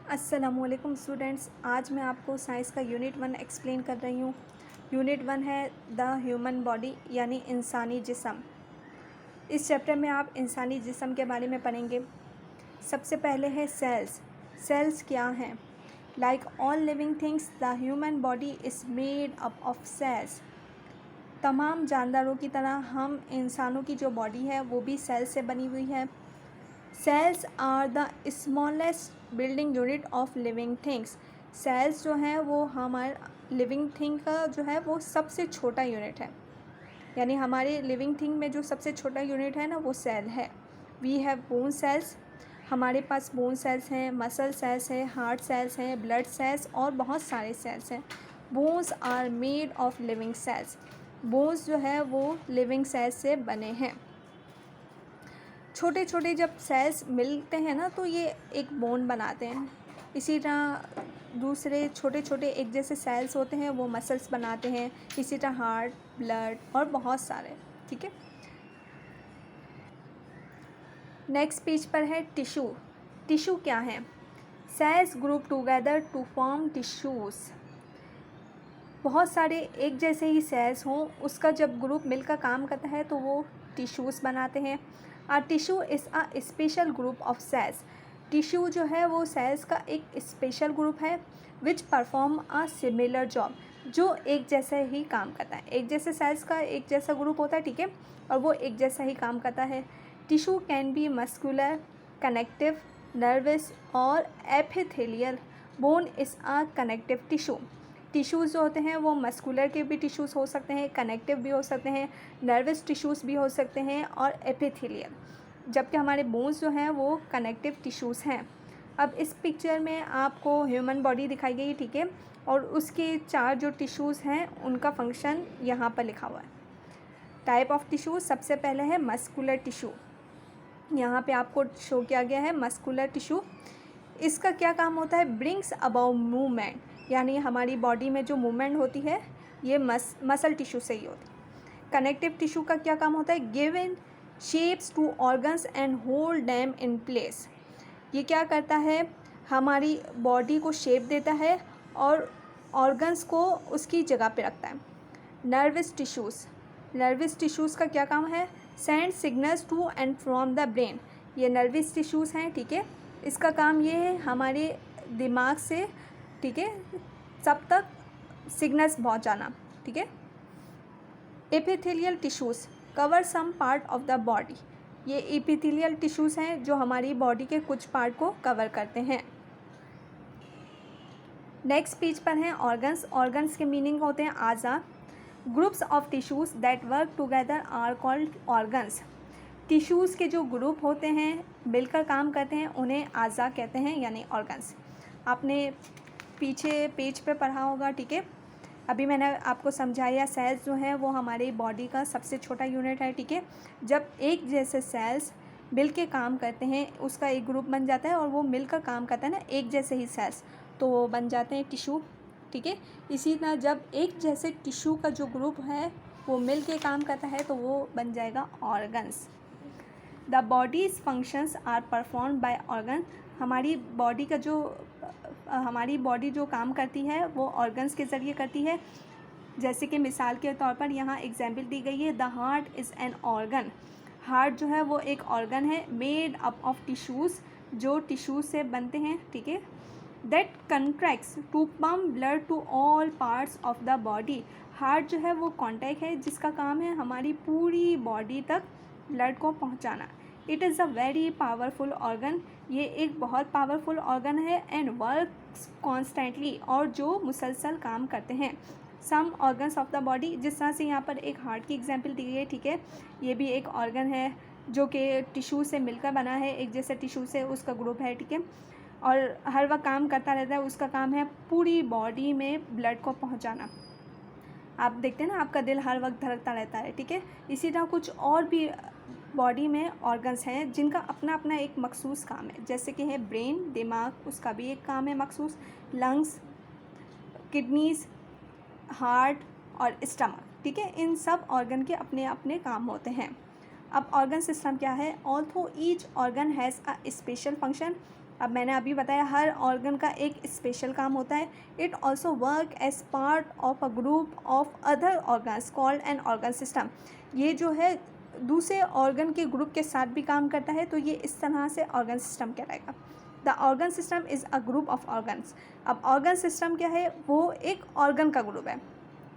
अस्सलामुअलैकुम स्टूडेंट्स, आज मैं आपको साइंस का यूनिट 1 एक्सप्लेन कर रही हूँ। यूनिट 1 है द ह्यूमन बॉडी यानी इंसानी जिस्म। इस चैप्टर में आप इंसानी जिस्म के बारे में पढ़ेंगे। सबसे पहले है सेल्स। सेल्स क्या हैं? Like all living things the human body is made up of cells. तमाम जानदारों की तरह हम इंसानों की जो बॉडी है वो भी सेल्स से बनी हुई है। Cells are the smallest building unit of living things. Cells जो हैं वो हमारे लिविंग थिंग का जो है वो सबसे छोटा यूनिट है, यानी हमारे लिविंग थिंग में जो सबसे छोटा यूनिट है ना वो सेल है। वी हैव बोन सेल्स, हमारे पास बोन सेल्स हैं, मसल सेल्स हैं, हार्ट सेल्स हैं, ब्लड सेल्स और बहुत सारे सेल्स हैं। Bones are made of living cells. Bones जो है वो लिविंग सेल्स से बने हैं। छोटे छोटे जब सेल्स मिलते हैं ना तो ये एक बोन बनाते हैं। इसी तरह दूसरे छोटे छोटे एक जैसे सेल्स होते हैं वो मसल्स बनाते हैं। इसी तरह हार्ट, ब्लड और बहुत सारे। ठीक है, नेक्स्ट पेज पर है टिश्यू। टिश्यू क्या है? Cells group together to form tissues. बहुत सारे एक जैसे ही सेल्स हों उसका जब ग्रुप मिलकर काम करता है तो वो टिश्यूज़ बनाते हैं। A tissue is a special group of cells. Tissue जो है वो सेल्स का एक स्पेशल ग्रुप है which perform a similar job, जो एक जैसा ही काम करता है। एक जैसे सेल्स का एक जैसा ग्रुप होता है, ठीक है, और वो एक जैसा ही काम करता है। Tissue can be muscular, connective, nervous और epithelial. Bone is a connective tissue. Tissues जो होते हैं वो मस्कुलर के भी टिश्यूज़ हो सकते हैं, कनेक्टिव भी हो सकते हैं, नर्वस टिश्यूज़ भी हो सकते हैं और एपिथेलियल, जबकि हमारे बोन्स जो हैं वो कनेक्टिव टिश्यूज़ हैं। अब इस पिक्चर में आपको ह्यूमन बॉडी दिखाई गई, ठीक है, और उसके 4 जो टिश्यूज़ हैं उनका फंक्शन यहाँ पर लिखा हुआ है। टाइप ऑफ टिश्यू, सबसे पहले है मस्कुलर टिश्यू। यहाँ पे आपको शो किया गया है मस्कुलर टिश्यू। इसका क्या काम होता है? ब्रिंग्स अबाउट मूवमेंट, यानी हमारी बॉडी में जो मूवमेंट होती है ये मसल टिश्यू से ही होती है। कनेक्टिव टिश्यू का क्या काम होता है? Give in shapes to organs and hold them in place. ये क्या करता है? हमारी बॉडी को शेप देता है और ऑर्गन्स को उसकी जगह पे रखता है। नर्वस टिश्यूज़, नर्वस टिश्यूज़ का क्या काम है? Send signals to and from the brain. ये नर्वस टिश्यूज़ हैं, ठीक है। इसका काम ये है हमारे दिमाग से, ठीक है, सब तक सिग्नल्स पहुंचाना, ठीक है। Epithelial tissues cover some part of the body. ये एपिथेलियल टिश्यूज़ हैं जो हमारी बॉडी के कुछ पार्ट को कवर करते हैं। नेक्स्ट पेज पर हैं ऑर्गन्स। ऑर्गन्स के मीनिंग होते हैं आज़ा। Groups of tissues that work together are called organs. Tissues के जो ग्रुप होते हैं मिलकर काम करते हैं उन्हें आज़ा कहते हैं, यानी ऑर्गन्स। आपने पीछे पेज पे पढ़ा होगा, ठीक है। अभी मैंने आपको समझाया सेल्स जो हैं वो हमारी बॉडी का सबसे छोटा यूनिट है, ठीक है। जब एक जैसे सेल्स मिल के काम करते हैं उसका एक ग्रुप बन जाता है और वो मिलकर काम करता है ना, एक जैसे ही सेल्स, तो वो बन जाते हैं टिश्यू, ठीक है। इसी तरह जब एक जैसे टिश्यू का जो ग्रुप है वो मिल के काम करता है तो वो बन जाएगा organs. The body's functions are perform by organ. हमारी बॉडी का जो हमारी बॉडी जो काम करती है वो ऑर्गन्स के ज़रिए करती है। जैसे कि मिसाल के तौर पर यहाँ एग्जाम्पल दी गई है, the heart is an organ. Heart जो है वो एक ऑर्गन है, मेड अप ऑफ टिश्यूज़, जो टिश्यूज़ से बनते हैं, ठीक है। That contracts to pump blood to all parts of the body. Heart जो है वो कॉन्टैक्ट है जिसका काम है हमारी पूरी बॉडी तक ब्लड को पहुंचाना। It is a very powerful organ. ये एक बहुत पावरफुल ऑर्गन है एंड वर्क्स कॉन्स्टेंटली, और जो मुसलसल काम करते हैं। Some organs of the body, जिस तरह से यहाँ पर एक हार्ट की एग्जाम्पल दी गई है, ठीक है, ये भी एक ऑर्गन है जो कि टिश्यू से मिलकर बना है, एक जैसे टिश्यू से उसका ग्रुप है, ठीक है, और हर वक्त काम करता रहता है। उसका काम है पूरी बॉडी में ब्लड को पहुँचाना। आप देखते हैं ना, आपका दिल हर वक्त धड़कता रहता है, ठीक है। इसी तरह कुछ और भी बॉडी में ऑर्गन्स हैं जिनका अपना अपना एक मखसूस काम है, जैसे कि है ब्रेन, दिमाग, उसका भी एक काम है मखसूस, लंग्स, किडनीज़, हार्ट और स्टमक, ठीक है। इन सब ऑर्गन के अपने अपने काम होते हैं। अब ऑर्गन सिस्टम क्या है? Although each organ has a special function. अब मैंने अभी बताया हर ऑर्गन का एक स्पेशल काम होता है। It also work as part of a group of other organs called an organ system. ये जो है दूसरे ऑर्गन के ग्रुप के साथ भी काम करता है, तो ये इस तरह से ऑर्गन सिस्टम कहलाएगा। The organ system is a group of organs. अब ऑर्गन सिस्टम क्या है, वो एक ऑर्गन का ग्रुप है,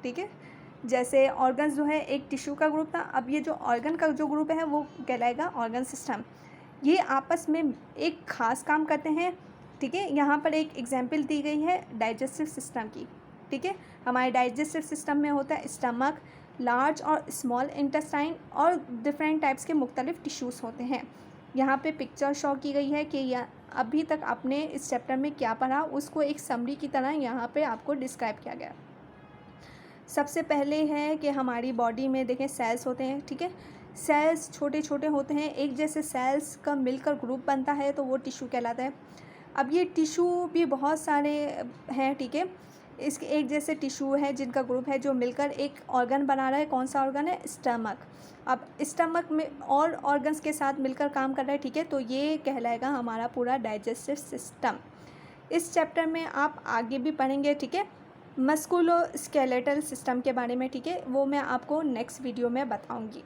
ठीक है। जैसे ऑर्गन्स जो है एक टिश्यू का ग्रुप था, अब ये जो ऑर्गन का जो ग्रुप है वो कहलाएगा ऑर्गन सिस्टम। ये आपस में एक खास काम करते हैं, ठीक है। यहाँ पर एक एग्जाम्पल दी गई है डाइजेस्टिव सिस्टम की, ठीक है। हमारे डाइजेस्टिव सिस्टम में होता है स्टमक, लार्ज और स्मॉल इंटेस्टाइन और डिफरेंट टाइप्स के मुख्तलिफ टिश्यूज़ होते हैं। यहाँ पे पिक्चर शो की गई है कि यह अभी तक आपने इस चैप्टर में क्या पढ़ा उसको एक समरी की तरह यहाँ पे आपको डिस्क्राइब किया गया। सबसे पहले है कि हमारी बॉडी में देखें सेल्स होते हैं, ठीक है। सेल्स छोटे छोटे होते हैं, एक जैसे सेल्स का मिलकर ग्रुप बनता है तो वो टिश्यू कहलाता है। अब ये टिश्यू भी बहुत सारे हैं, ठीक है। इसके एक जैसे टिश्यू है जिनका ग्रुप है जो मिलकर एक ऑर्गन बना रहा है। कौन सा ऑर्गन है, स्टमक। अब स्टमक में और ऑर्गन्स के साथ मिलकर काम कर रहा है, ठीक है। तो ये कहलाएगा हमारा पूरा डाइजेस्टिव सिस्टम। इस चैप्टर में आप आगे भी पढ़ेंगे, ठीक है, मस्कुलोस्केलेटल सिस्टम के बारे में, ठीक है। वो मैं आपको नेक्स्ट वीडियो में बताऊंगी।